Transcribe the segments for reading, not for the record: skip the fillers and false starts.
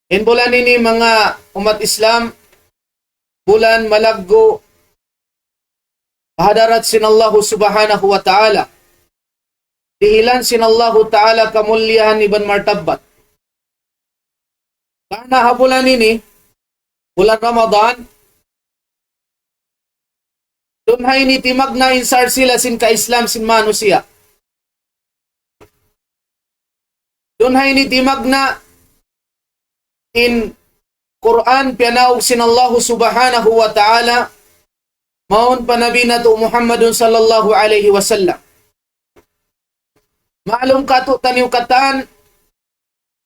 In bulan ini mga umat Islam, bulan malaggo, hadarat sinallahu subhanahu wa ta'ala. Dihilan sinallahu ta'ala kamulyahan iban martabat. Karena bulan ini, bulan Ramadan, dunhay ni timag na insar sila sin ka-Islam sin manusia. Dunhay ni timag na in Quran pianaog sinallahu subhanahu wa ta'ala maun pa nabi na to Muhammadun sallallahu alaihi wasallam. Maalum kato taniw katan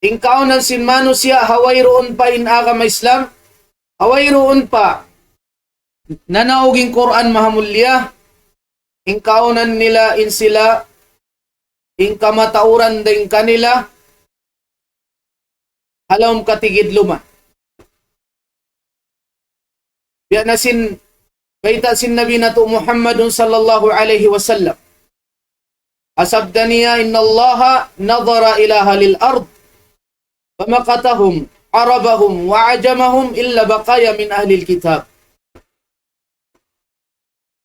ingkaunan sin manusia haway roon pa in agama Islam, haway roon pa nanaoging Quran mahamulya, ingkaunan nila in sila ingkamatauran din kanila halom katigid luma. Biya na sin baita sin nabi na to Muhammadun sallallahu alaihi wasallam. Asabdaniya inna allaha nadhara ila halil ard famakatahum arabahum wa ajamahum illa baqaya min ahlil kitab.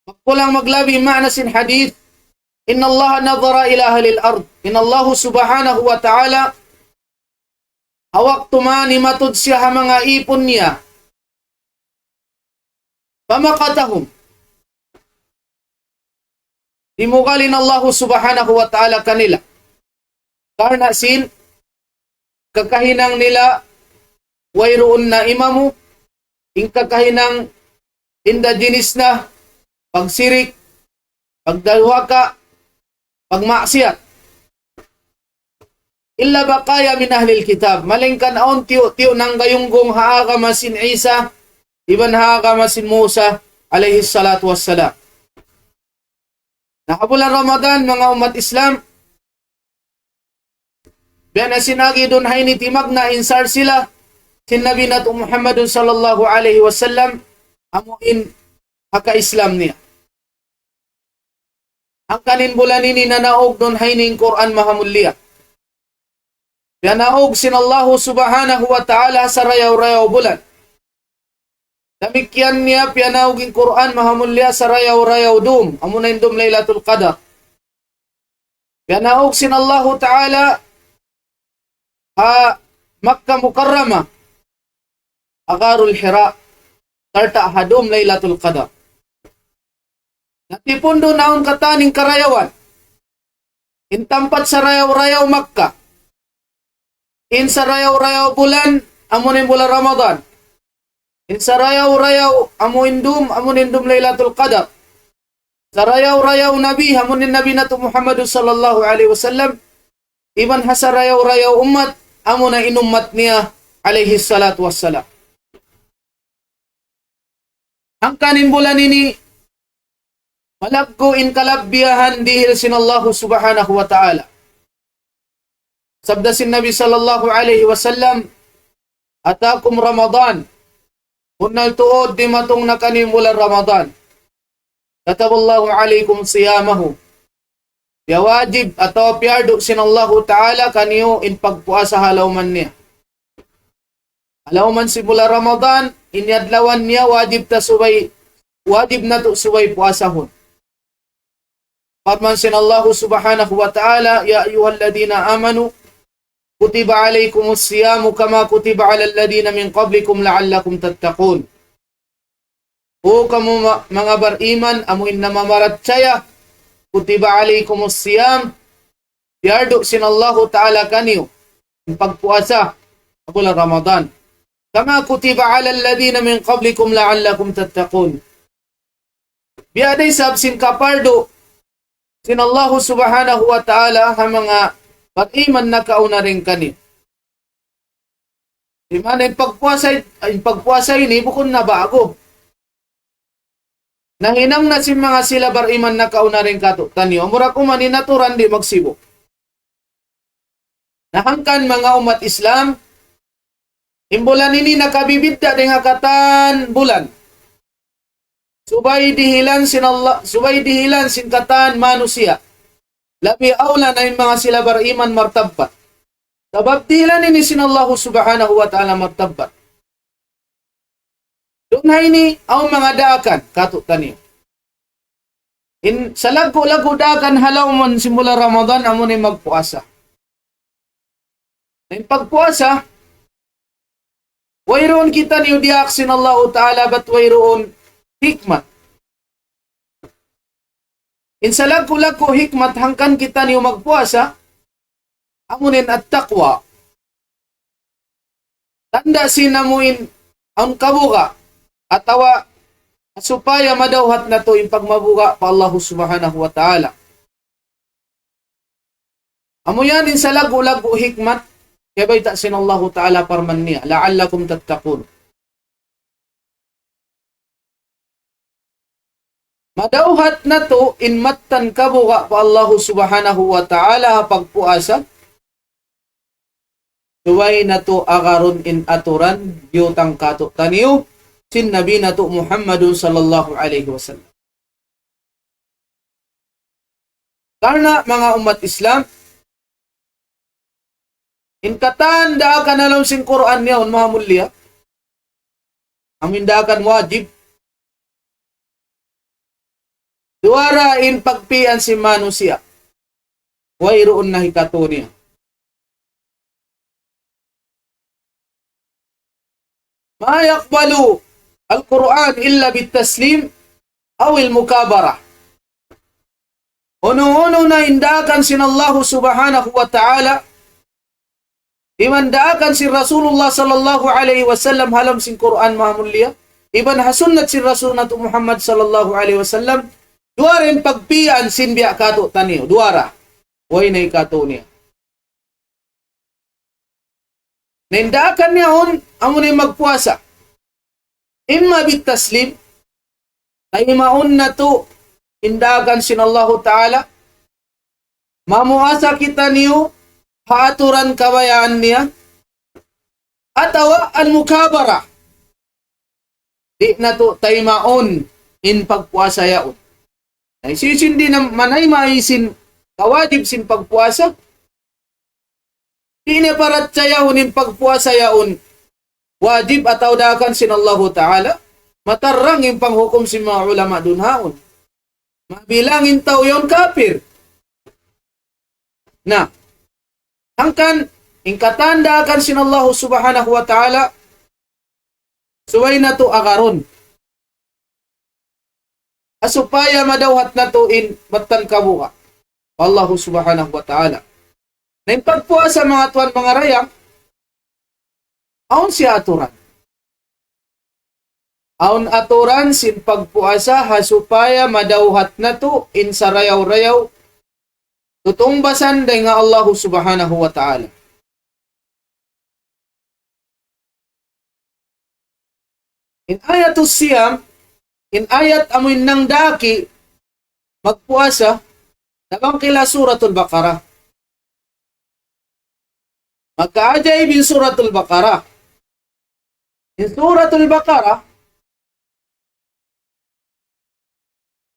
Magpulang maglabi ma'na sin hadith, inna allaha nadhara ila halil ard. Inna allahu subhanahu wa ta'ala hawak tumani matud siya ha mga ipon niya. Pamakatahum. Dimugalin Allah subhanahu wa ta'ala kanila. Karena sin kakahinang nila wayroon na imamu, ing kakahinang indigenous na pagsirik, pagdalwaka, pagmaksiyat. Illa baqaya min ahlil kitab. Malingkan aon tiyo nang gayunggong haaga masin Isa, iban haaga masin Musa, alayhi salatu wassalam. Nakabulan Ramadan, mga umat Islam, biya na sinagi doon hay ni timag na insar sila, sin Nabi na Muhammadun sallallahu alaihi wasallam, amuin haka-Islam niya. Ang kanin bulan ini na naog doon hay ni Quran mahamulya. Pianaog sinallahu subhanahu wa ta'ala sa rayaw-rayaw bulan. Damikyan niya pianaog in Quran mahamulya sa rayaw-rayaw dum. Amunayin dum Laylatul Qadar. Pianaog sinallahu ta'ala Makkah Mukarrama. Agarul Hira. Tarta hadum Laylatul Qadar. Natipon doon naon kataning karayawan. Intampat sa rayaw-rayaw Makkah. In sa rayaw-rayaw bulan, amunin bulan Ramadan. In sa rayaw-rayaw, amunin dum Laylatul Qadar. Sa rayaw-rayaw Nabi, amunin Nabi na to Muhammadun sallallahu alaihi wasallam. Iban ha sa rayaw-rayaw umat, amuna inummat niya alaihi salatu wassalam. Ang kanin bulan ini, malagko in kalabbiyahan dihil sinallahu subhanahu wa ta'ala. Sabda sin Nabi sallallahu alaihi wasallam, atakum Ramadan. Unnal tuod di matong nakanimulan Ramadan. Kataballahu alaikum siyamahu. Ya wajib atau piardo sinallahu ta'ala kaniyo in pagpuasa halawman niya. Halawman simula Ramadan, inyadlawan niya wajib na to subay puasahon. Patman sinallahu subhanahu wa ta'ala, ya ayyuhalladina amanu, kutiba alaykumus siyamu kama kutiba alal ladina min qablikum la'allakum tattaqun. O kamu mga bariman, amuin na mamaratsaya, kutiba alaykumus siyam, piardo sinallahu ta'ala kaniyo, in pagpuasa, bulan Ramadan. Kama kutiba alal ladina min qablikum la'allakum tattaqun. Biyaday sabsin kapardo, sinallahu subhanahu wa ta'ala, ha mga bariman na kauna rin kani. Di man yung pagpuasa ini, bukod na bago. Nahinang na si mga sila bariman na kauna rin kato. Tanyo, mura kumani naturan di magsibo. Nahangkan mga umat Islam, imbulan ini nakabibidda din hakatan bulan. Subay dihilan sin katan manusia. Labi awla na yung mga sila bariman martabbat. Tababdilan ini sinallahu subhanahu wa ta'ala martabat. Doon ini ang mga daakan, katutan niyo. Sa lago-lago daakan halaw man simula Ramadan, amo ni magpuasa. Ang pagpuasa, wayroon kita niyo diak sinallahu ta'ala, bat wayroon hikmat. Sa lago-lago hikmat, hangkan kita niyo magpuasa, amunin at taqwa. Tanda sinamuin ang kabuga atawa supaya madawhat na to yung pagmabuga pa Allah subhanahu wa ta'ala. Amo yan sa lago-lago hikmat, kaya ba itasin Allah ta'ala parman niya, la'allakum tattaqun. Madawhat na to in mattan kabuga pa Allah subhanahu wa ta'ala pagpuasa, suway na to agaron in aturan, yutang kato taniyo, sin Nabi na to Muhammadun sallallahu alaihi wasallam. Karena mga umat Islam, in katan daakan alam sin Quran niya, mga mulya, amin daakan wajib, duwara in pagpian si manusia, wayroon na hikato niya. Ma yaqbalu al-Quran illa bitaslim aw al-mukabara. Uno-uno na indakan sinallahu subhanahu wa ta'ala, imandaakan si Rasulullah sallallahu alaihi wasallam halam sin Quran mahamulya, iban hasunnat si Rasulullah Muhammad sallallahu alaihi wasallam, duwarin pagpian sin biya kato taniyo, duwara, way na ikato niya. Naindakan niya amo na magpuasa. Imma bitaslim, ay maun na to, indagan sinallahu ta'ala, mamuasa kita niyo, haaturan kabayaan niya, atawa al-mukabara, di na to tayo maun in pagpuasa yaon. Ay sisindi na manay maisin kawajib sin pagpuasa, di na parat sayahon in pagpuasa yaon, wajib ataw dakan sinallahu ta'ala, matarang yung panghukom si mga ulama dunhaon. Mabilangin tao yung kafir. Na, hangkan, ingkatanda akan sinallahu subhanahu wa ta'ala, suway na to agaron. Asupaya madawhat na to in matan kabuka. Allah subhanahu wa ta'ala. Na yung pagpuasa mga tuwan mga rayang, aun siya aturan. Aun aturan sin pagpuasa hasupaya madawhat na to in sa rayaw-rayaw tutungbasan day nga Allah subhanahu wa ta'ala. In ayatus siyam, in ayat amoy nang daki magpuasa, nabang kila suratul Baqarah. Magkaajay bin suratul Baqarah. In suratul Baqarah,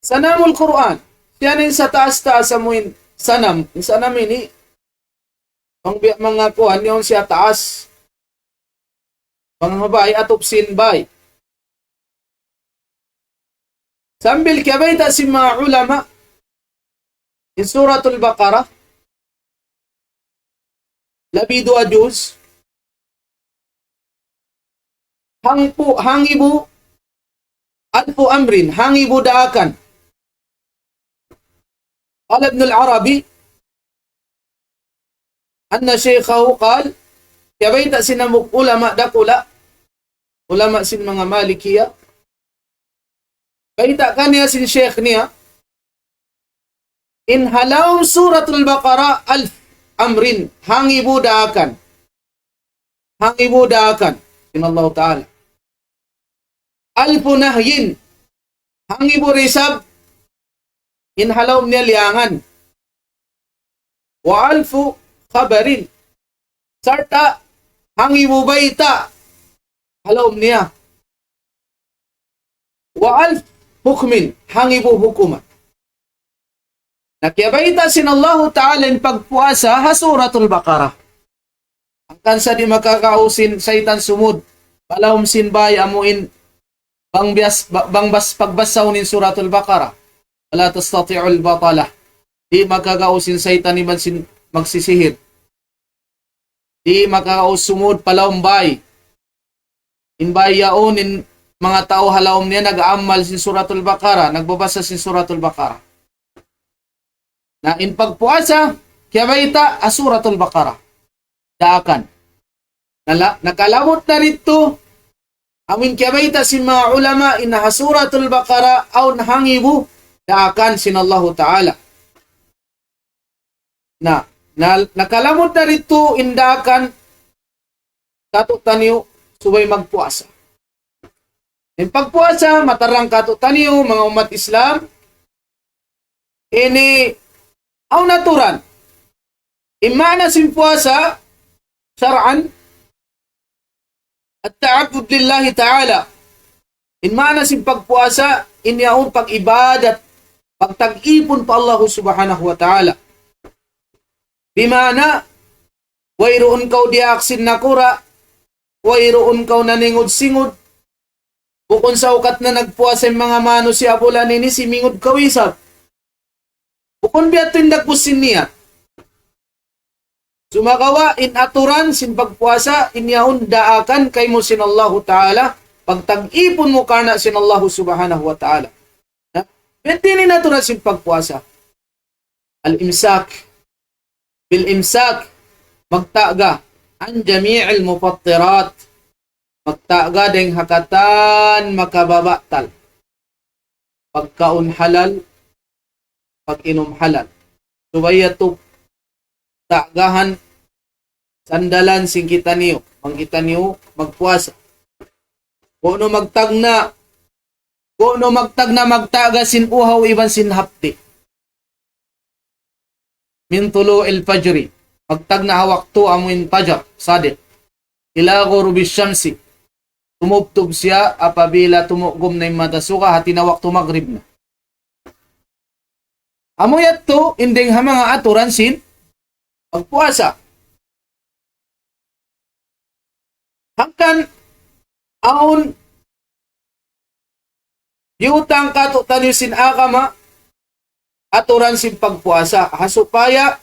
sanamul Quran. Siyanin sa taas-taas amuin sanam. In sanam ini, mga kuhan yung siya taas. Mga mabay atupsin bay. Sambil kabay ta si mga ulama, in suratul Baqarah, labi 2 juz, hangibu alfu amrin, hangibu daakan. Qala Ibn al-Arabi anna shaykhahu qal, yabayta sinamuk ulama dakula, ulama sin mga malikiya, bayta kaniya sin shaykh niya, in halaw suratul Baqarah alf amrin, hangibu daakan. Hangibu daakan. Allah Ta'ala. Alfu nahyin, hangibu risab, in halaw niya liangan. Wa alfu khabarin, sarta, hangibu bayta, halaw niya. Wa alf hukmin, hangibu hukuman. Nakiyabayta sin Allah Ta'ala in pagpuasa ha suratul Baqarah. Ang kansa di makakausin saitan sumud. Palawom sinbay amuin pagbasaw nin suratul Baqarah. Wala tastati'ul batala. Di makakausin saitan ni magsisihir. Di makakaus sumud palawom bay. Inbay yaonin mga tao halawom niya nag-aamal sin suratul Baqarah, nagbabasa sin suratul Baqarah. Na in pagpuasa, kaya ba ita suratul Baqarah. Daakan. Nakalamot na rito, amin kaya ba ita sin mga ulama inaha suratul Baqarah aw nahangibu, daakan sin Allah Ta'ala. Nakalamot na rito, indakan, katutan niyo, subay magpuasa. In pagpuasa, matarang katutan niyo, mga umat Islam, ini, aw naturan, imana sin puasa, syar'an, at ta'abud lillahi ta'ala. Imana sin pagpuasa, inyaon pag-ibadat, pagtag-ipon pa Allah subhanahu wa ta'ala. Bimana, wayroon kaw diaksin nakura, wayroon kaw naningod-singod, bukon sa ukat na nagpuasa yung mga mano si abulan ini, si mingod kawisap. Bukon biya tindagpusin niya. Sumagawa, in aturan, sin pagpuasa, inyaon daakan kay mo sin Allah Ta'ala, pagtag-ipon mo kana sin Allah subhanahu wa ta'ala. Pwede ni natural sin pagpuasa. Al-imsak, bil-imsak, magtaga, an jami'il mufattirat, magtaga deng hakatan makababatal. Pagkaon halal, pag-inom halal. Subayato, tagahan, sandalan, singkita niyo, mangkita niyo, magpuasa. Kung no magtagna, magtaga sin uhaw, iban sin hapti. Min tulo il fajri, magtagna hawak to amuin fajar, sadik. Ila ghurubi syamsi, tumubtub siya apabila tumugom na yung matasuka hati na waktu maghrib na. Amuyat to, indeng mga aturan sin pagpuasa. Hangkan aun yutang katutan yung sin akama aturan sin pagpuasa. Hasupaya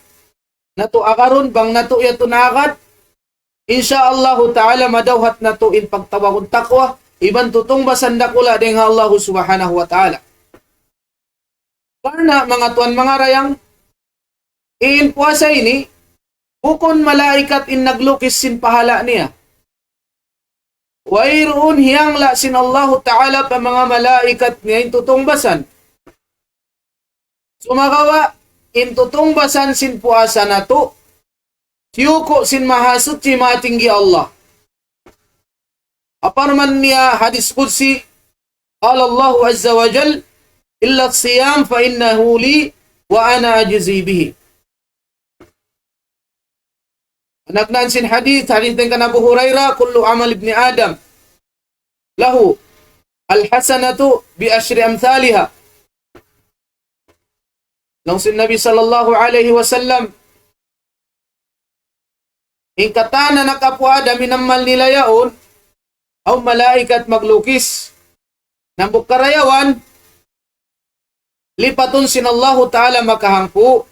nato akaron bang nato yato nakad insyaallah ta'ala madawhat nato in pagtawag takwa iban tutong basandakula deng Allah subhanahu wa ta'ala. Karena mga tuan mga rayang in puasa ini bukon malaikat in naglukis sin pahala niya. Wayroon hiyang la sin Allah Ta'ala pa mga malaikat niya in tutong basan. Sumagawa in tutong basan sin puasa na to siyuko sin mahasut si matinggi Allah. Aparman niya hadis qudsi qala Allah azza wa jal illa siyam fa innahu li wa ana ajzi bihi. Nagnan sin hadith din ka na Abu Hurairah, kullu amal ibni Adam lahu al-hasanatu bi ashri amthaliha. Nung sin Nabi sallallahu alaihi wasallam in katana nakapuada minamal nila yaon aw malaikat maglukis ng bukarayawan lipatun sin Allah Ta'ala makahangpu.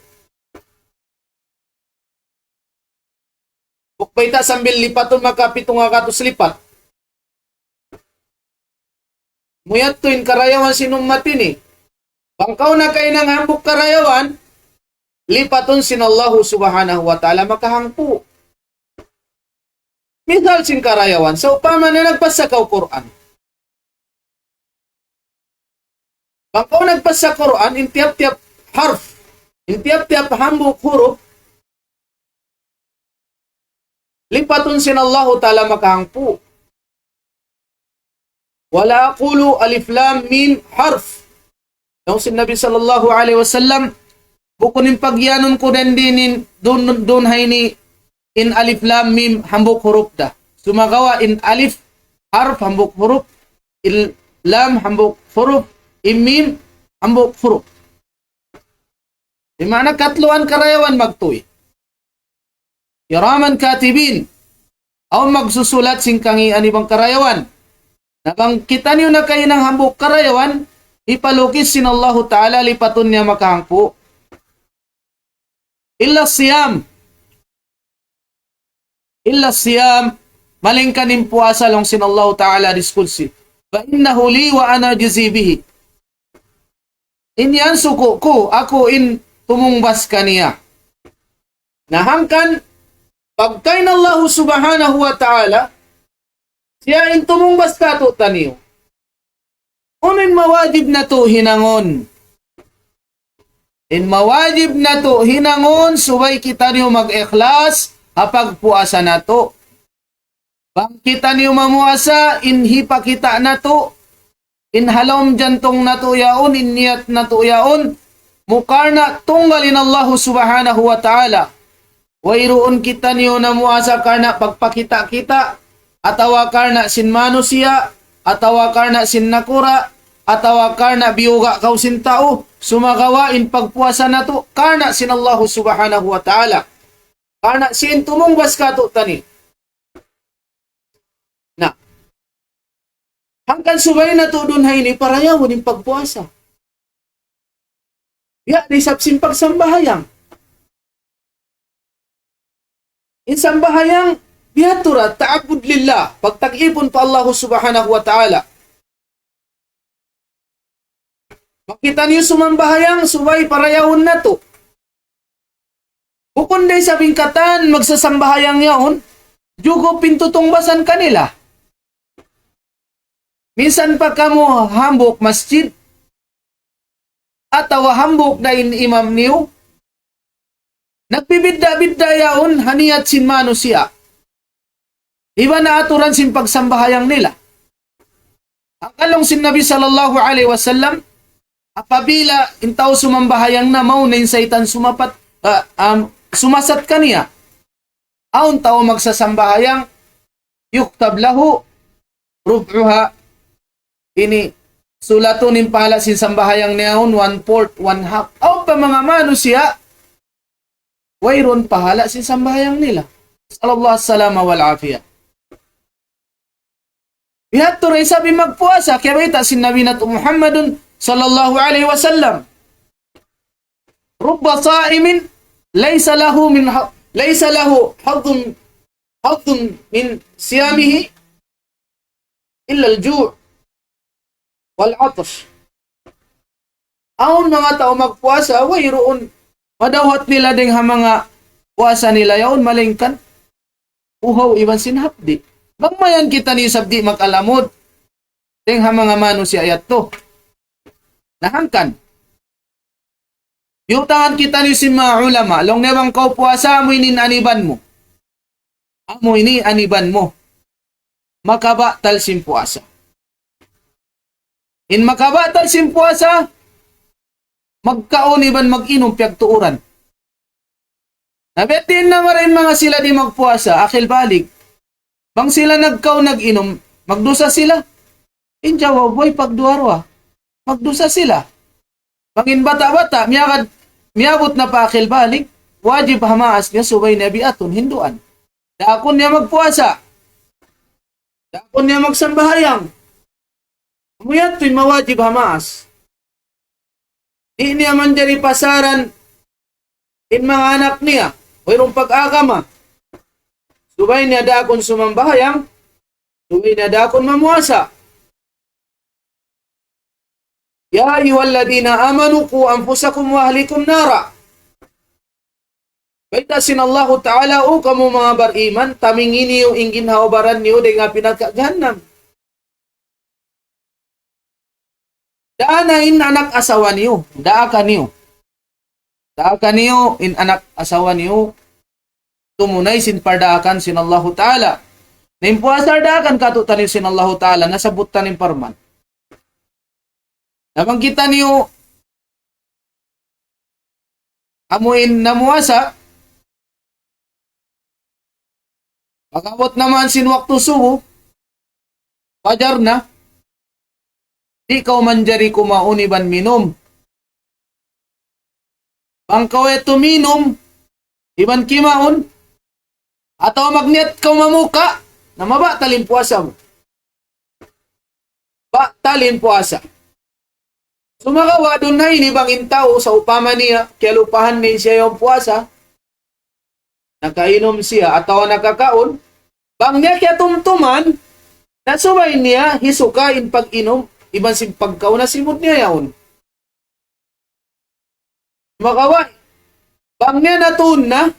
Bukbayta sambil lipaton makapitong akatos lipat. Muyat tuin karayawan sinummatin eh. Bangkaw na kayo ng hambuk karayawan, lipaton sin Allah subhanahu wa ta'ala makahangpu. Misal sin karayawan, sa upama na nagpasa ka Quran. Bangkaw nagpasa Quran, intiap-tiap harf, intiap-tiap hambuk huruf, lipaton sin Allah Ta'ala makahangpu. Wala aqulu alif lam mim harf. Nung sin Nabi sallallahu alaihi wasallam bukunin pagyanon ko din dun hay ni in alif lam mim hambuk huruf da. Sumagawa in alif harf hambuk huruf, il lam hambuk huruf, in mim hambuk huruf. Di mana katluan karayawan magtuy. Kiraman katibin, Aw magsusulat sing kangian ibang karayawan. Nabang kita niyo na kayo ng hambok karayawan, ipalukis sin Allah Ta'ala lipaton niya makahangpo. Illa siyam. Illa siyam. Malingkanin puasa lang sin Allah Ta'ala diskulsi. Fa innahu li wa ana jazibihi. Inyan suko ko, ako in tumungbas kaniya. Nahangkan, pagkain Allah Subhanahu wa Ta'ala, siya in tumungbas ka to taniyo. Unin mawajib na to hinangon. In mawajib na to hinangon, subay kita niyo mag-ikhlas, kapag puasa na to. Bang kita niyo mamuasa, in hipa kita na to, in halom jantong na to yaon, in niyat na to yaon, mukarna tunggalin Allah Subhanahu wa Ta'ala. Wairoon kita niyo na muasa karna pagpakita kita, atawa karna sin manusia, atawa karna sin nakura, atawa karna biyuga kaw sin tao, sumagawain pagpuasa na to, karna sin Allah Subhanahu wa Ta'ala. Karna sin tumungbas ka to tani. Na, hanggang subay na to dun hay ni parayawon yung pagpuasa. Ya, di sabsin pagsambahayang. Insambahayang, bihatura, ta'abud lillah, pagtag-ipon pa Allah Subhanahu wa Ta'ala. Makita niyo sumambahayang, subay parayawon na to. Bukod day sa bingkatan, magsasambahayang yaon, jugo pintutungbasan kanila. Minsan pa kamo hambok masjid, atawa hambok dain imam niyo, nagbibidda-bidda yaon, haniyat sin manusia. Iba na aturan sin pagsambahayang nila. Ang kalong sin Nabi sallallahu alaihi wasallam, apabila intaw sumambahayang na maunin sa itan sumapat, sumasat kaniya. Aun tao magsasambahayang, yuktab lahu, rub'uha, ini, sulatunin pala sin sambahayang niyaon, 1/4, 1/2. Aun pa mga manusia, wayron pahala sin sambahayang nila. Sallallahu salama wal afiyah. Ihat turay sabi magpuasa, kaya baita sin Nabi nato Muhammadun sallallahu alaihi wasallam. Rubba sa'imin laysa lahu haddun min siyamihi illa al-ju' wal 'atash. Aun mga tao magpuasa, wayroon madawat nila ding mga puasa nila yaon malingkan. Uhaw iban sinhapdi. Magmayan kita ni sabdi makalamod. Ding mga manusia ayat to. Nahangkan. Yutangan kita ni si mga ulama. Long nebang kau puasa, amoy ni aniban mo. Amoy ni aniban mo. Makaba tal sim puasa. In makaba tal sim puasa, magkaon iban mag-inom piyag tuuran. Nabetin na marin mga sila di magpuasa, akil balik. Bang sila nag-inom, magdusa sila. Injawa, boy, pagduarwa. Magdusa sila. Bangin bata-bata, miyabot na pa akil balik, wajib hamaas niya subay na biaton, hinduan. Dakon niya magpuasa. Dakon niya magsambahayang. Umuyat to'y mawajib hamaas. Di niya man diri pasaran in mga anak niya. Mayroong pag-agama. Subay niya dakon sumambahayang, subay niya dakon mamuasa. Ya ayyuhalladhina amanu qu anfusakum wa ahlikum nara. Baita sin Allah Ta'ala o kamu mga bariman, tamingin niyo ingin haobaran niyo de nga pinagkaghanam. Daanain anak asawa niyo, daaka niyo. Daaka niyo in anak asawa niyo, tumunay sin pardaakan sin Allah Ta'ala. Nimpuasar daakan katutan sin Allah Ta'ala, nasabot tanim parman. Namang kita niyo, amuin namuasa, pagabot naman sin waktu subuh, pajar na, di kau manjari kumauniban minum. Pangkaw tuminom, iban kimaon, atau magnet kau mamuka, na mabatalin puasa mo. Batalin puasa. Sumagawa doon na inibangin tao sa upama niya, kaya lupahan din siya yung puasa, nakainom siya at tawa nakakaon, bang niya kaya tumtuman, nasubay niya, hisuka in pag-inom, iban si pagkaon na simot niya yaon. Sumagawa, bang niya natun na,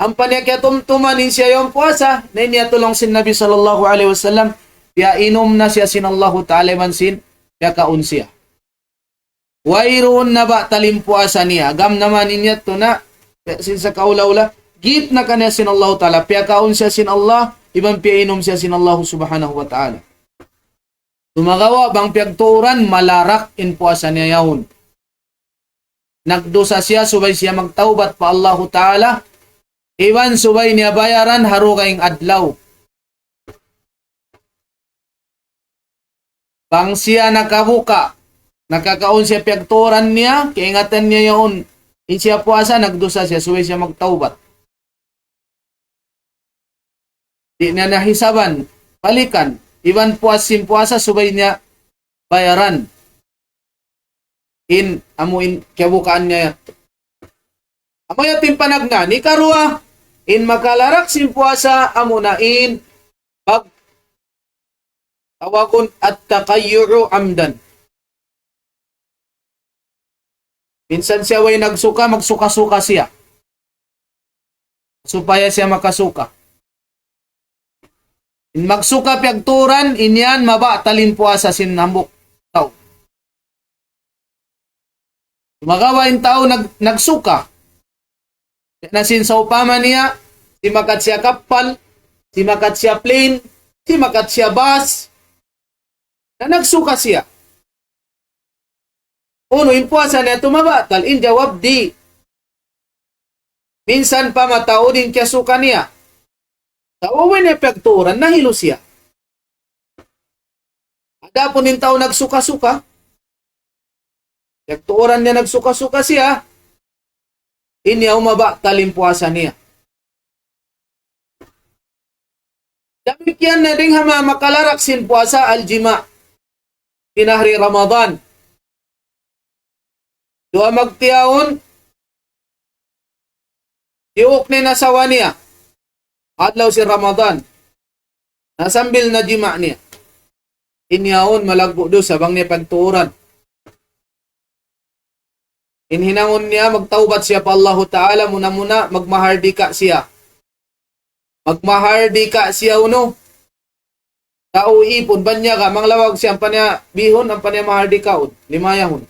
ang paniya tumtumanin siya yung puasa, na niya tulong sin Nabi sallallahu alaihi wasallam, kaya inom na siya sin Allah ta'ala mansin, kaya kaun siya. Wairoon na ba talim puasa niya, gam naman niya to na, sin sa kaula-ula, git na kanya sin Allah ta'ala, kaya kaun siya sin Allah, ibang kaya inom siya sin Allah subhanahu wa ta'ala. Tumagawa bang piyagturan, malarak in puasa niya yahon. Nagdosa siya, subay siya magtaubat pa Allah ta'ala, iwan subay niya bayaran haro kayong adlaw. Bang siya nakabuka, nakakaon siya piyagturan niya, kaingatan niya yun, in siya puasa, nagdosa siya, subay siya magtaubat. Di na nahisaban, balikan, iwan puasin puasa, subay niya bayaran. Amuin, kabukaan niya. Amo yatin panagna, ni karua, in makalarak sin puasa, amo na in, pag tawakon at takayyuru amdan. Minsan siya way nagsuka, magsuka-suka siya. Supaya siya makasuka. In magsuka piyagturan, inyan mabatalin puasa sin hambok tao. Magawain tao nagsuka. Nasin sa upama niya, si makat siya kapal, si makat siya plane, si makat siya bus, na nagsuka siya. Uno, in puasa niya tumabatal, in jawab di. Minsan pa matao din kaya suka niya. Sa uwi niya pagturan, nahilo siya. Adapon din tao nagsuka-suka, pagturan niya nagsuka-suka siya, inya umaba talim puasa niya. Damikian na ding hama makalarak sin puasa aljima. Pinahri Ramadan. Dua magtiyaon, diuk ni nasawa niya. Adlaw si Ramadan. Nasambil na jima niya. Inyaon malagbo do sa bang niya pagturan. Inhinangon niya, magtaubat siya pa Allah Ta'ala, muna-muna, magmahardika siya. Magmahardika siya uno. Tao ipon, banya ka, manglawag siya, ang panya bihon, ang panya mahardikaon, limayahon.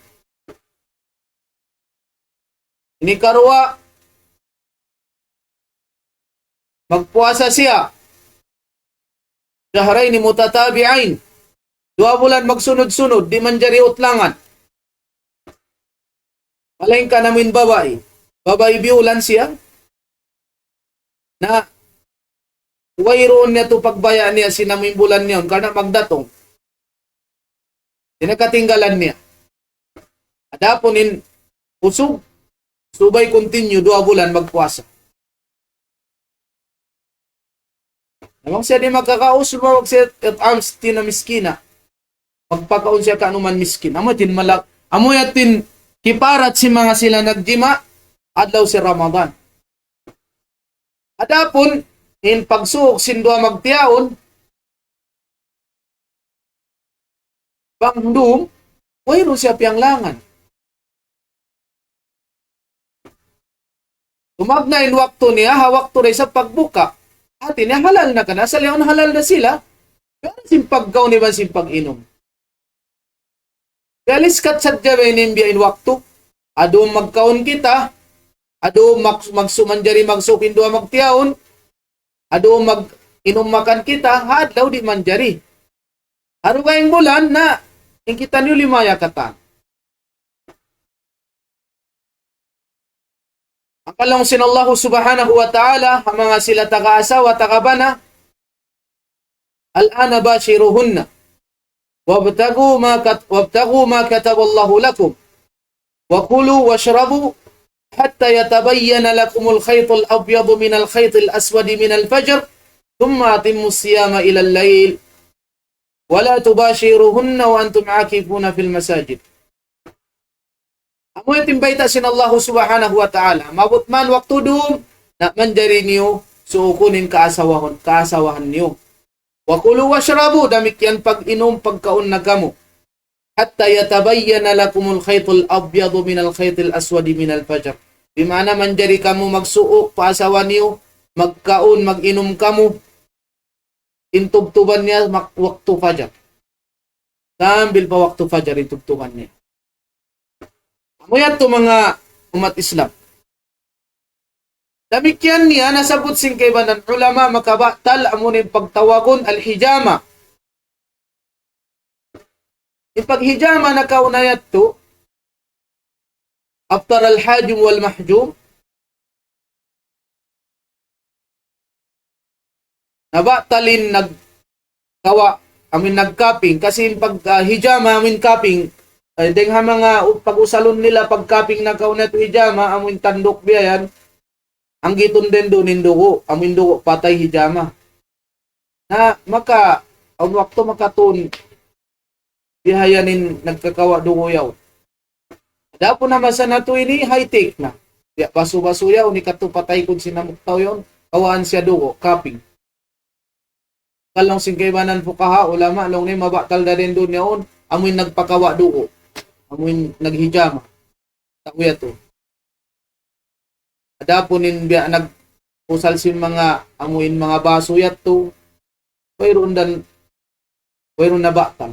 Inikarwa, magpuasa siya. Dahray ni mutatabi'ain. 2 bulan magsunod-sunod, di man jari utlangan. Malain ka namin babae. Babae biulan siya. Na wayroon niya to pagbayaan niya sinamin bulan niya karena magdatong. Tinakatinggalan niya. Adapon in usog. Subay continue 2 bulan magpuasa. Namang siya di magkakausog, wag siya at arms tinamiskina. Magpakaon siya ka anuman miskin. Amoy yatin kiparat si mga sila nagjima, adlaw si Ramadan. Adapon, in pagsuok sindua magtiyaon, bangdum, wayro siya piyanglangan. Tumagna in wakto niya, hawak to rin sa pagbuka. Atin niya halal na ka na, sa leon halal na sila, pero simpagkaw ni ba simpag-inom. Galis kat sadya benimbiya in waktu, ado magkaon kita, ado magsumanjari magsukin doa magtiyaon, ado mag-inom makan kita, hadlaw di manjari. Aro kayong bulan na, in kita niyo limaya kata. Ang kalong sinallahu subhanahu wa ta'ala, ang mga sila taka-asawa, takabana, al-ana bashiruhunna. وابتغوا ما كتب الله لكم وكلوا واشربوا حتى يتبين لكم الخيط الأبيض من الخيط الأسود من الفجر thumma atimmu siyama ila al-layl wa la tubashiruhunna wa antum aakifuna fil masajid. Amo timbayta sin Allah subhanahu wa ta'ala, mabot man waktu dum na manjari niyo suukunin kaasawahan niyo. Wa kulu washrabu, damikyan pag-inom pagkaon na kamo. Hatta yatabayyana lakumul khaytul abyadu minal khaytil aswadi minal fajr. Di mana manjari kamo magsuok paasawa niyo, magkaon, mag-inom kamo, intubtuban niya waktu fajar. Sambil pa waktu fajar intubtuban niya. Amo yan to mga umat Islam. Damikyan niya, nasabot sing kaibanan ulama makabatal amunin pagtawagon al-hijama. Ipaghijama na kaunayat to, after al-hajum wal-mahjum, nabatalin nagkaping, kasi pag hijama amin kaping, dengha mga pag-usalon nila pag-kaping na kaunayat hijama, amin tandok biyayan, ang giton din doon indugo, amin dugo patay hijama. Na ang wakto makatun, bihayanin nagkakawa dugoyaw. Dapo naman sa nato ini high-tech na. Diya baso-baso yaw, ni katupatay kung sinamuktaw yon, kawaan siya dugo, kaping. Kalong singkaybanan po kaha, ulama, long ni mabatal na rin doon yaon, amoy nagpakawa dugo, amoy naghijama. Takuya to. Adapunin biya nagpusal sin mga amuin mga baso yat to, mayroon na batal.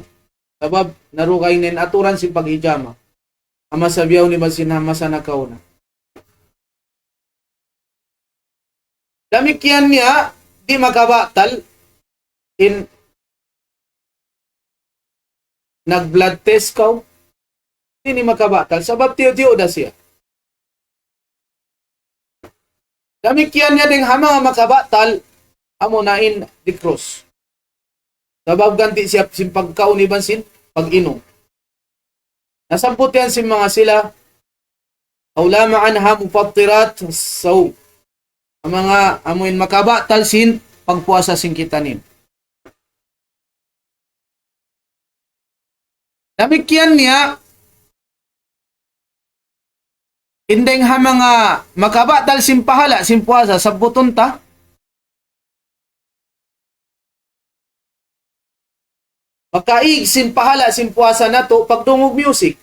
Sabab, narukay nin aturan si paghijama. Ama sabiyaw ni masinama sa nakauna. Damikyan niya, di makabatal, in nag-blood test ka, di makabatal. Sabab, tiyo-tiyo da siya. Damikyan niya ding hama makabatal, amo nain di cross. Sabab ganti siya simpagkaon ni bansin, pag-inom. Nasamput yan si mga sila, aulama anha mufattirat sawm. Ang mga amuin makabatal sin, pagpuasa sin kitanin. Damikyan niya, indeng ha mga makabatal sin pahala, sin puasa, sabbuton ta, makaig sin pahala sin puasa na to pagdungog music.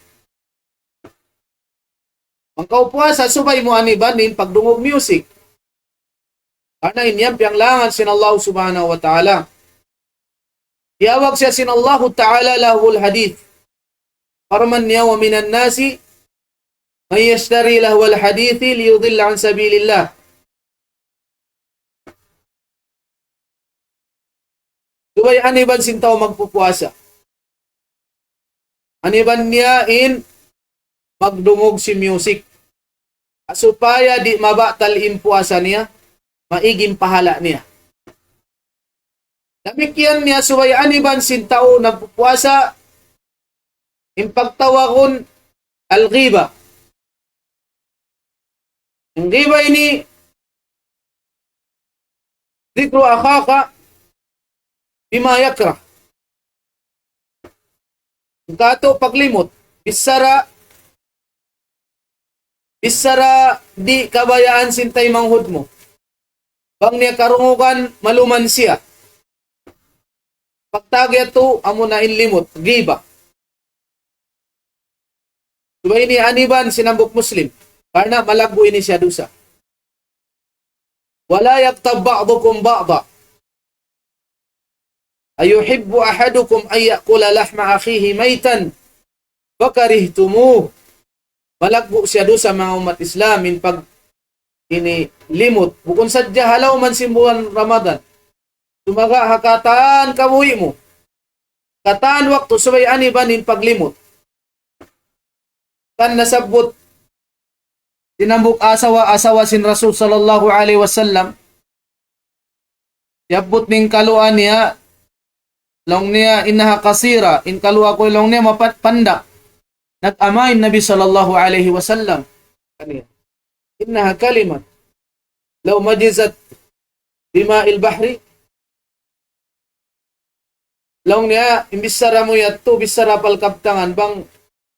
Mangkaw puasa subay mo ani banin pagdungog music. Ana inyam pianglangan sin Allah subhanahu wa ta'ala. Tiyawag siya sin Allah ta'ala lahul hadith. Farman niya wa minan nasi may yashtari lahul hadithi liyudilla an sabilillah. Subay aniban sin tao magpupuasa. Aniban niya in magdungog si music. Supaya di mabatal in puasa niya, maiging pahala niya. Damikyan niya subay aniban sin tao nagpupuasa, in pagtawakon al-ghiba. Ang ghiba ini dikru akhaka bima yakra. Kato paglimot, bisara di kabayaan sintay manghud mo. Bang niya karungukan, maluman siya. Pagtagya to, amo na inlimot, giba. Subay ni aniban sinambok Muslim, karena malagbo ini siya dusa. Wala yaktab ba'dukum ba'da. Ayuhibbu ahadukum ay ya'kula lahma akhihi maytan fakarihtumuh. Malagbo siya do sa mga umat Islam in pag inilimot. Bukon sadya halaw man simbuhan Ramadan. Tumaga hakataan kabuhi mo. Kataan waktu subay aniban in paglimot. Kan nasabot tinambok asawa sin Rasul sallallahu alaihi wasallam. Yabot ning kaluan niya long niya inaha kasira, in kalwa ko long niya mapanda. Nag-amay Nabi sallallahu alaihi wasallam. Kaniya. Inaha kalimat. Law majizat bima'il bahri, Long niya, imbis sara mo yato, bis sara palkaptangan, bang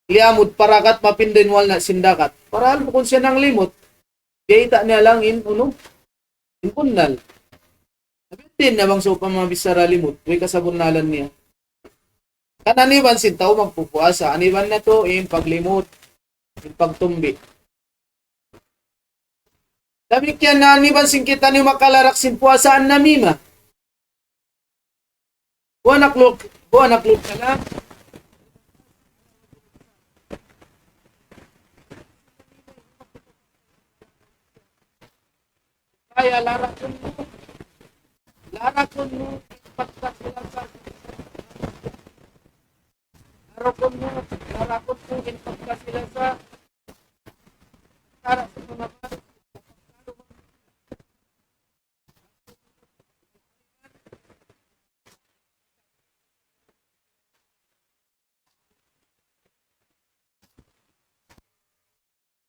liamot parakat mapindin wal na sindakat. Para mo kung siya nang limot, kaya niya lang inpunal. Nabitin na bang so pamabis sara limot, way kasabunalan niya. Kan aniban sin tao magpupuasa, aniban na to, yung paglimot, yung pagtumbi. Labik yan na aniban sin kita ni makalarak sin puasaan na mima. Buwan naklog ka na. Kaya larakon mo, pagkasilasan. Larakon mo, pagkasilasan. Para sa mga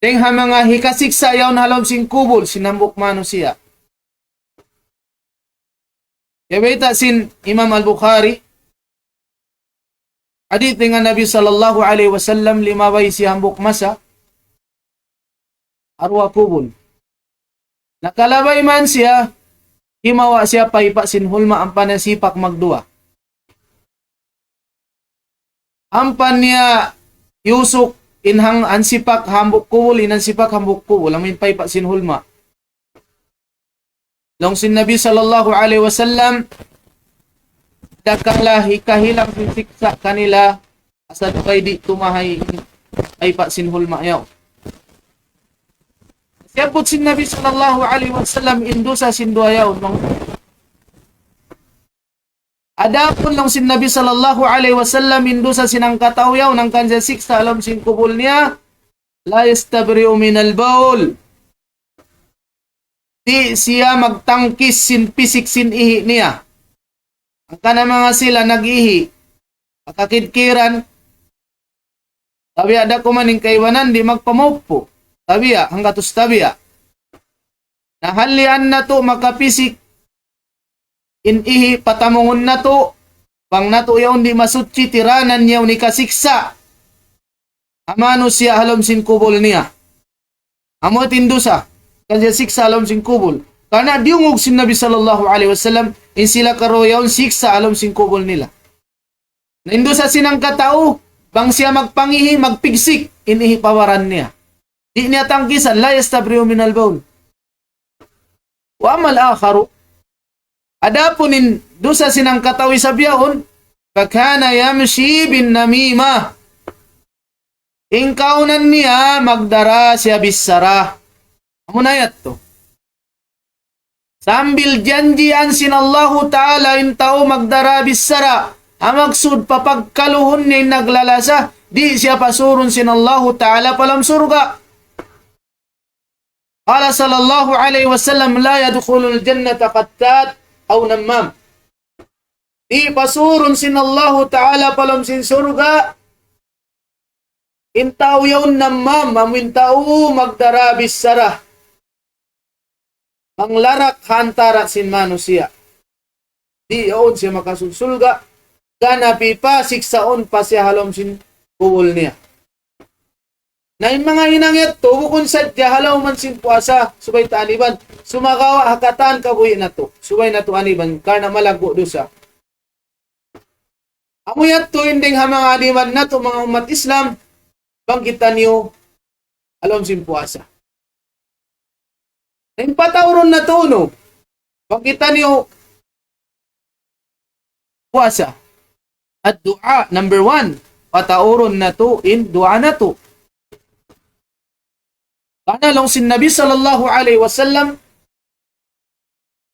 Deng ha mga hikasiksa yaw na halom sing kubol, sinambok mano siya. Kaya sin Imam Al-Bukhari, hadith dengan Nabi sallallahu alaihi wasallam limaway si hambok masa, arwa kubol. Nakalabay man siya, himawa siya paipa sin hulma ang panasipak magdua. Ampan niya yusuk inhang ansipak hambuk kuwul, inansipak hambuk kuwul, amin paipa sin hulma. Long sin Nabi sallallahu alaihi wasallam, dakala hikahilang sisiksa kanila, asad kay di tumahay paipa sin hulma yaw. Siyapot sin Nabi sallallahu alaihi wasallam, indusa sin duayaw, adapun lang sin Nabi sallallahu alaihi wasallam indusa sinang katawyaw ng kanya siksa alam sin kubul niya, la yastabri'u minal baul. Di siya magtangkis sin pisik sin ihi niya. Ang kana mga sila nag-ihi, makakidkiran, tabi ada kumaning kaiwanan, di magpamupo. Tabi hanggatus tabi nahalian na to makapisik inihi patamungon na to, pang nato yaw di masutsi tiranan yaw ni kasiksa. Amano siya halom sin kubol niya. Amo tindusa, kasi siksa halom sin kubol. Karena diungog sin Nabi sallallahu alaihi wasallam, in sila karo yaw siksa halom sin kubol nila. Naindusa sinang katao, bang siya magpangihi, magpigsik, inihi pawaran niya. Di niya tangkisan, la yastabri'u minal baul. Wa amal akharu, adapunin dusa sinang katawi sa biyahon, fakana yamshi bin namima. Ingkaunan niya magdara siya bisara. Amunayat to. Sambil janjian sinallahu ta'ala in tao magdara bisara. Amagsud papagkaluhon niya naglalasa, di siya pasurun sinallahu ta'ala palam surga. Qala sallallahu alaihi wasallam, la yadkhulul jannata qattat aw namam. Di pasurun sinallahu ta'ala palam sin surga, intaw yawn namam, amintao magdarabis sarah. Ang larak hantara sin manusia. Di yaon siya makasulsulga, ganapi pa, siksaon pa siya halom sin buwol niya. Na yung mga inangyat to, bukun sadya halaw man sin puasa, subay ta aniban, sumagawa hakatan kabuhi na to, subay na to aniban, karna malago dosa. Amuyat to, inding hamang aniban na to, mga umat Islam, bangkitan niyo, alam sin puasa. Na yung patawron na to, no, bangkitan niyo, puasa. At dua, number 1, patawron na to, in dua na to. Kana lang sin Nabi sallallahu alaihi wasallam,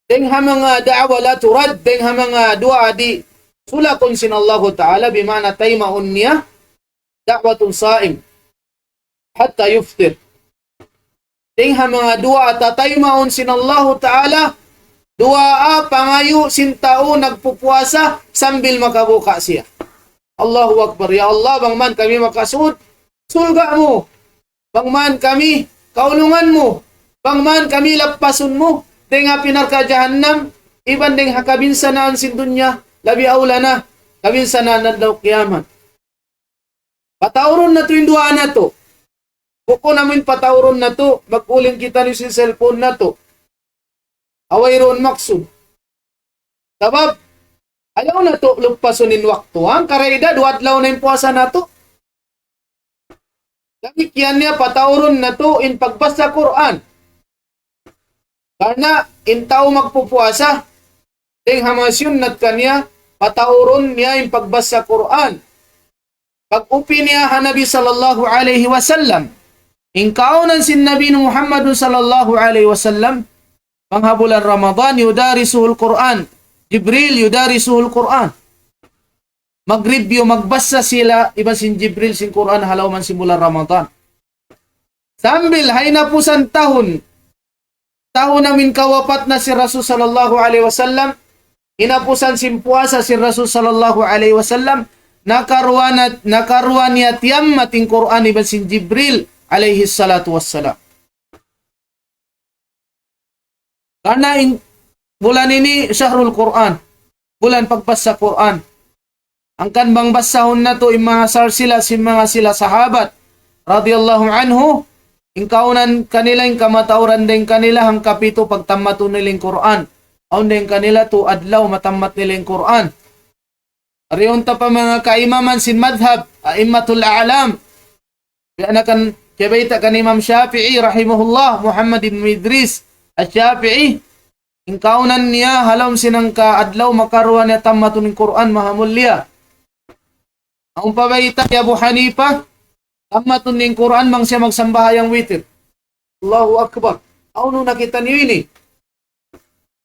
deng hamang da'wa la turad, deng hamang dua di sulakon sin Allah Ta'ala, bimana taymaun niya, da'watun sa'im, hatta yuftir. Deng hamang dua tataymaun sin Allah Ta'ala, dua pangayu sin tao nagpupuasa, sambil makabuka siya. Allahu Akbar, ya Allah, bangman kami makasud, sulga mo, bangman kami kaulungan mo, bangman kami lapasun mo, denga pinarka jahannam, iban deng hakabinsa naan sin dunya, labi aula na, Kami sa nanadaw kiyamat. Patauron na to yung duha na to. Kuko namin patauron na to. Mag-uling kita ni si cellphone na to. Away roon maksud. Sabab, ayaw na to lupasunin waktu. Ang karaida, duwadlaw na yung puasa na to. Damikian niya patauron na to in pagbasa Quran. Karena in tao magpupuasa, ding hamasyon nat kanya, patauron niya in pagbasa Quran. Pag-upi niya Nabi sallallahu alaihi wasallam, in kaunan sin Nabi Muhammad sallallahu alaihi wasallam, panghabulan Ramadan, yudarisuhul Quran. Jibril yudarisuhul Quran. Mag-review, magbasa sila, iba sin Jibril sin Quran halaman simula Ramadan. Sambil hay na po san tahun namin kawapat na si Rasul sallallahu alaihi wasallam, inapusan sin puasa si Rasul sallallahu alaihi wasallam, nakaruan niya tiyam mating Quran iba sin Jibril alaihi salatu wassalam. Karena bulan ini syahrul Quran, bulan pagbasa Quran. Ang kanbang basahon na to mga sila sahabat radhiyallahu anhu, ingkaunan kanila yung kamatauran din kanila hang kapito pagtamato nilang Quran. Aun din kanila to adlaw matamat nilang Quran. Ariyon ta pa mga kaimaman sin madhab, aimmatul a'lam. Kaya kan kabaita kan Imam Shafi'i rahimahullah, Muhammad ibn Idris al-Shafi'i. Ingkaunan niya halom sinang ka adlaw makaruan niya tamato ng Quran mahamulya. Ang pabayita ni Abu Hanifa, tamato ng Quran mang siya magsambahayang witir. Allahu Akbar. Ano nakita niyo ini?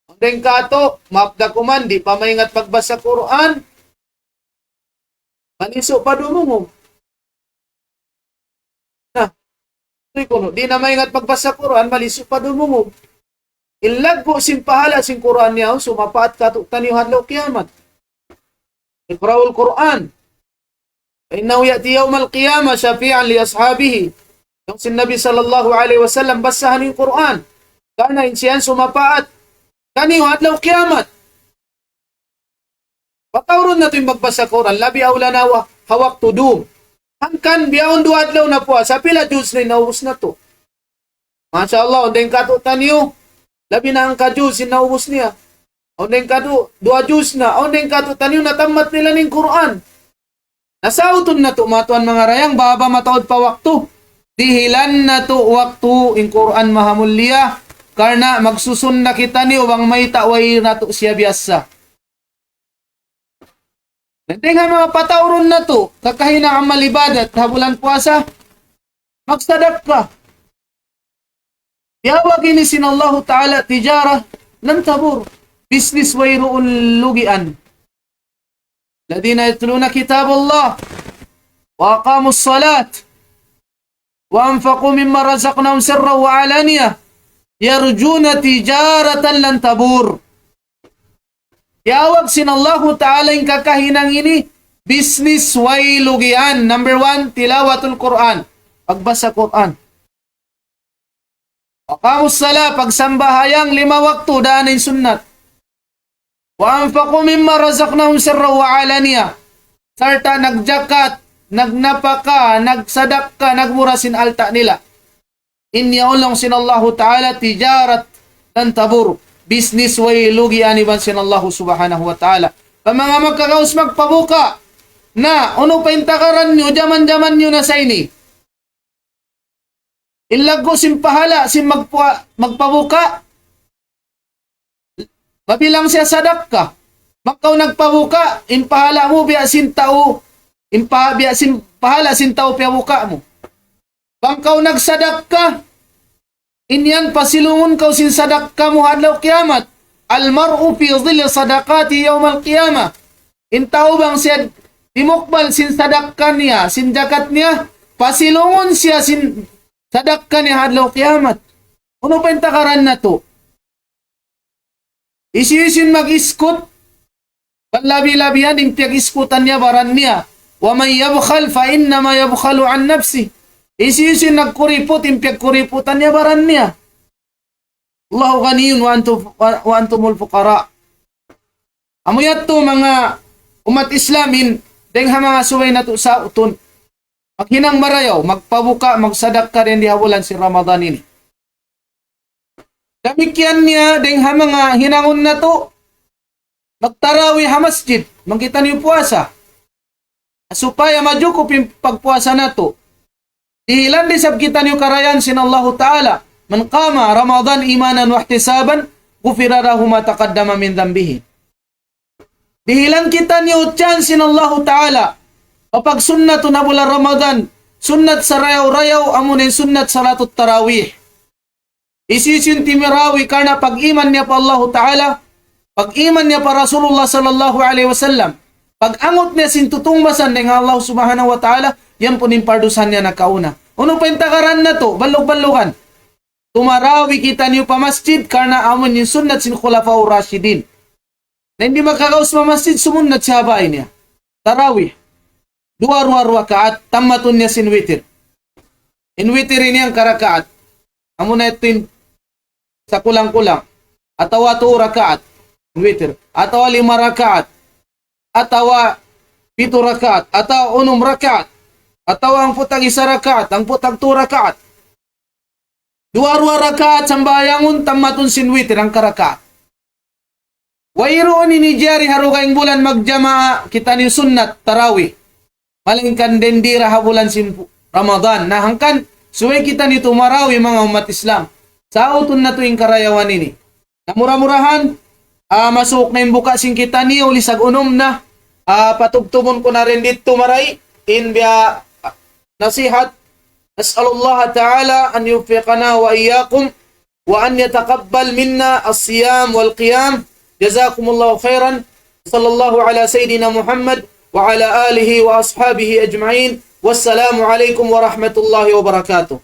Ang dengkato, mapda kuman, di pa maingat pagbasa Quran. Maniso pa dumungog. Di na maingat pagbasa Quran, maliso pa dumungog. Ilag po sin pahala sin Quran niya, sumapaat katuktan niyo hadlaw kiyamat. Iqra'ul Quran. Innahu ya'ti yawmal qiyamah syafi'an li ashabihi. Yung sin Nabi sallallahu alaihi wasallam basahan yung Quran. Karena insiyan sumapaat kaniyo hadlaw kiyamat. Patawron na ito yung magbasa Quran. Labi awla na hawak tudum. Hangkan biyawon dua adlaw na po. Sa pila Diyos na inaubos na to. Masya Allah, ondeng katutan niyo. Labi na ang ka-Diyos, inaubos niya. Ondeng katu, dua Diyos na. Ondeng katutan niyo, natamat nila ng Quran. Nasauton na to, matuan mga rayang, baba mataod pa waktu. Dihilan na to waktu in Quran mahamulya. Karena magsusun na kita niyo, bang may taway na to siya biyasa. Nandiyan mga patauron na to, kakahina ang malibadat, habulan puasa, magsadak ka. Yawag ini sinallahu ta'ala tijara lan tabur. Business wayroon lugian. Ladina yatluna kitab Allah wa aqamus salat wa anfaqu mimma razaqnahum sirran wa alaniya yarjuna tijaratan lan tabur. Yawag sinallahu ta'ala yung kakahinang ini, business way lugian. Number 1, tilawatul Quran. Pagbasa Quran. Aqamus sala, pagsambahayang 5 waktu, daanin sunnat. Wa anfaqu mimma razaqnahum sirran wa alaniya. Sarta nagjakat, nagnapaka, nagsadaka, nagmurasin alta nila. Inya ulong sinallahu ta'ala tijarat lan tabur. Business way lugi aniban sinallahu subhanahu wa ta'ala. Pa mga magkakaus magpabuka na ano pa intakaran nyo, jaman-jaman nyo na sa ini. Ilago simpahala, magpabuka. Mabilang siya sadak ka. Makaw nagpabuka, inpahala mo, biya sintao, biya pahala sintao piyabuka mo. Bangkaw nagsadak ka, inyan pasilungon kaw sin sadak ka mo hadlaw kiyamat. Almar'u fi dhilli sadaqati yawmal qiyamah. Intaw bang siya dimukbal sin sadak ka niya, sin jakat niya, pasilungon siya sin sadak ka niya hadlaw kiyamat. Ano pa yung takaran na to? Isisin mag-iskot, panlabi-labihan, yung piyag-iskutan niya, baran niya. Wa may yabkhal, fa innama yabkhalu an nafsi. Isisin nagkuripot, yung piyag-kuriputan niya, baran niya. Allahu ghaniyun wa antumul fuqara. Amuyat to mga umat Islamin, deng ha mga suway na to sa uton. Maghinang marayaw, magpabuka, magsadak ka rin di hawalan si Ramadan ini. Damikyan niya, deng ha mga hinangon na to, magtarawi ha masjid, magkita niyo puasa. Supaya majukop yung pagpuasa na to. Dihilan di sab kita niyo karayan sin Allah Ta'ala, man qama Ramadan imanan wa ihtisaban, gufira lahu ma taqaddama min dhanbihi. Dihilan kita niyo chance sin Allah Ta'ala, kapag sunnat na bulan Ramadan, sunnat sa rayaw-rayaw, amunin sunnat salatut tarawih. Isisin timirawi karena pag-iman niya pa Allah Ta'ala, pag-iman niya pa Rasulullah sallallahu alaihi wasallam, pag-angot niya sintutungbasan ng Allah subhanahu wa ta'ala, yan po nimpardusan niya na kauna. Ano pa yung takaran na to? Balog-balugan. Tumarawi kita niyo pa masjid karena amon yung sunnat sin khulafaur rashidin. Na hindi makakaus ma masjid, sumunat siya bahay niya. Tarawih. Dua rakaat, tamatun niya sin witir. In witir niya ang karakaat. Amon na ito sa kulang-kulang. Atawa 2 rakaat. In witir. Atawa 5 rakaat. Atawa 7 rakaat, atawa 6 rakaat, atawa ang putang 1 rakaat, ang putang 2 rakaat. 2 rakaat sambayangun tamatun sinwitir ang karakaat. Wairoon ni jari harukaing bulan magjamaa kita ni sunnat tarawih. Malingkan dendira habulan sin Ramadan. Nahangkan suwe kita ni tumarawi mga umat Islam. Sa utun na tuwing karayawan ini. Namura-murahan, masuk na yung buka sing kita niyo, lisag unom na. Patugtubon ko na rin dito maray. In biya nasihat. Nas'alullah ta'ala an yufiqana wa iyyakum wa an yataqabbal minna as-siyam wal qiyam. Jazakumullahu khairan. Sallallahu ala Sayyidina Muhammad wa ala alihi wa ashabihi ajma'in. Wassalamu alaikum warahmatullahi wabarakatuh.